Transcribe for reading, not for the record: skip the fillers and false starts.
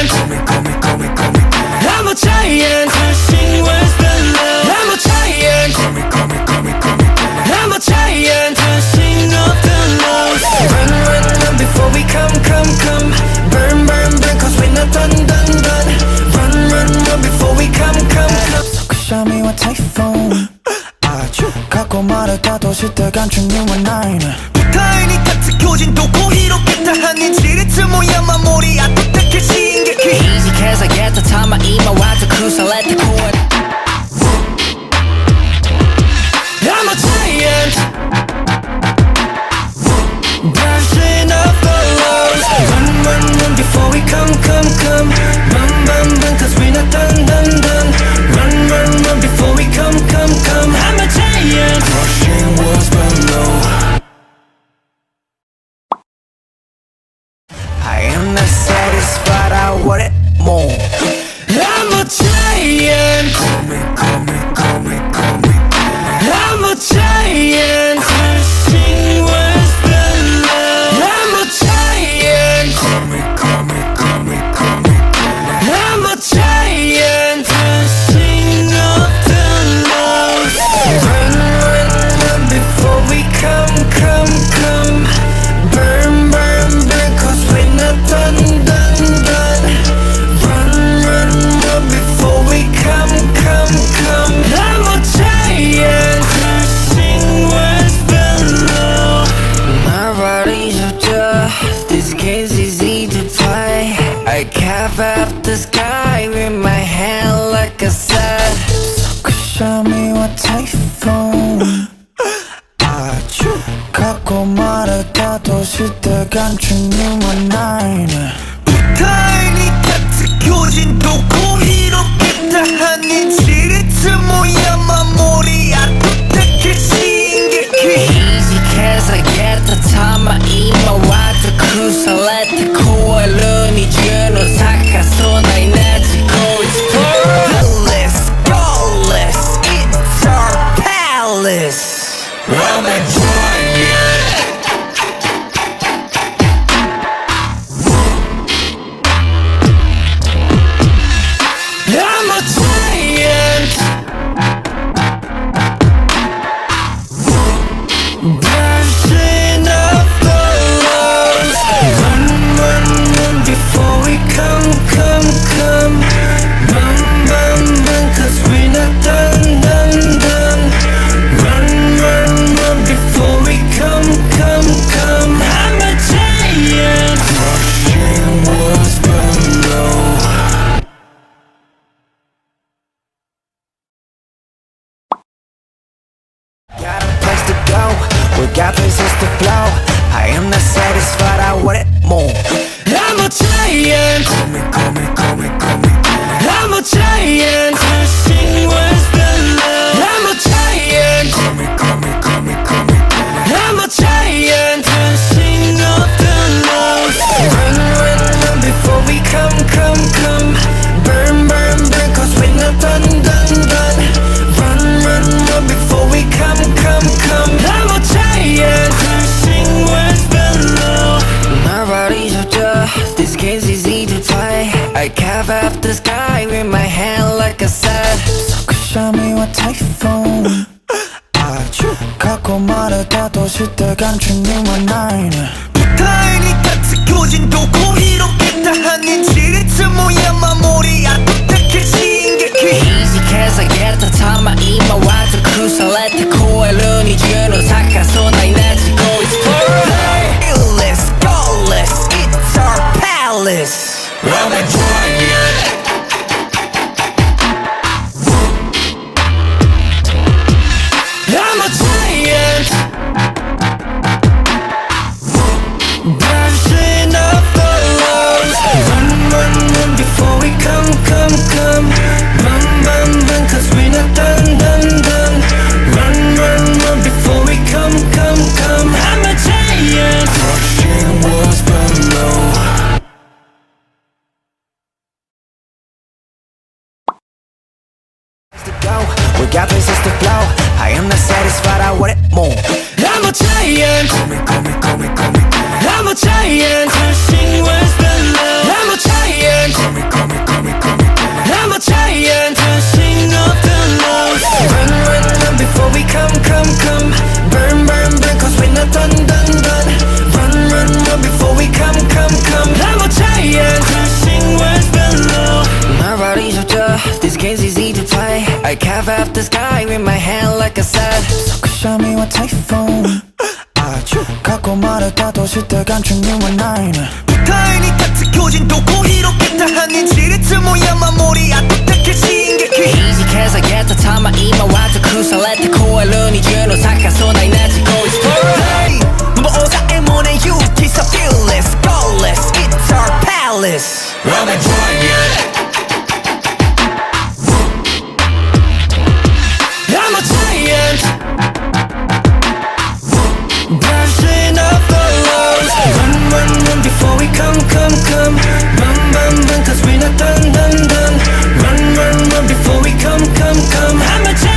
I'm a giant, pushing words below. I'm a giant, I'm a giant, pushing up the lows. Run, run, run before we come. Burn, burn, burn, cause we're not done. Run, run, run before we come. 소크샤미와 타이푼 아주 갖고 말했다 도시들 감춘 나이는 타인이 같은 교진도 고의롭겠다 하는 지리트 모양 마무리야 똑딱해진 게 이직해서 get time 이마 와도 cruise let the cool. I'm a giant, brushing up the lows. Run, run, run before we come. Run, run, run, cause we're not done. Run, run, run before we come. I'm a giant, Rushing was below I am not satisfied, I want it more. I'm a giant, Call me I'm a giant, pushing words below. I'm a giant, I'm a giant, pushing up the lows. Run, run, run before we come. Burn, burn, burn, cause we're not done. Run, run, run before we come. I'm a giant, pushing words below. My body's up to this game's easy to play. I carve up the sky with my hand like a sad. 소크샤미와 타이푼 아주 갖고 말했다 도시들 감춘 나이는 타인이 같은 교진도 고의롭겠다 하는 지리트 모양 마무리야 똑딱해진 게 이직해서 get the time 이마 와도 cruise let the cool. 눈이 주는 사카소 나이 내지고 explore. Let's go, let's it's our palace. I'm a giant, I'm a giant, brushing up the lows. Run, run, run before we come. Run, run, run, cause we're not done. Run, run, run before we come. I'm a giant, Rushing was below Got a place to go, we got places to flow. I am not satisfied, I want it more. I'm a giant, I'm a giant, pushing words below. I'm a giant, I'm a giant, pushing up the lows. Run, run, run before we come. Burn, burn, burn, cause we're not done. Run, run, run before we come. I'm a giant, pushing words below. My body's up to this game's easy to play. I carve up the sky with my hand like a sad. 소크샤미와 타이푼 아주 갖고 말했다 도시들 감춘 나이는 타인이 같은 교진도 고의롭겠다 하는 지리트 모양 마무리야 똑딱해진 게 이직해서 get the time 이마 와도 cruise let the cool. 눈이 주는 사카소 나이 내지고 explore. Let's go, let's it's our palace. I'm a giant, I'm a giant, brushing up the lows. Run, run, run before we come. Run, run, run, cause we're not done. Run, run, run before we come. I'm a giant, Rushing was below to go, we got places to flow. I am not satisfied, I want it more. I'm a giant, I'm a giant, pushing words below. I'm a giant, I carve up the sky with my hand like a sun. Show me what typhoon 아주 갖고 말했다 도시들 감춘 you and I 타인이 같은 교진도고 이렇겠다 하는 지레트 모양 마무리 아득하게 시인게 그 이직해서겠다 타마 이마와도 쿠살레트 코에 눈이 주는 사카소나이 나지고 있어 Hey 뭐 오사의 문에 you kiss a fearless goalless it's our palace I'm a giant I'm a giant Brushing off the lows Run before we come Run cause we're not done Run before we come I'm a giant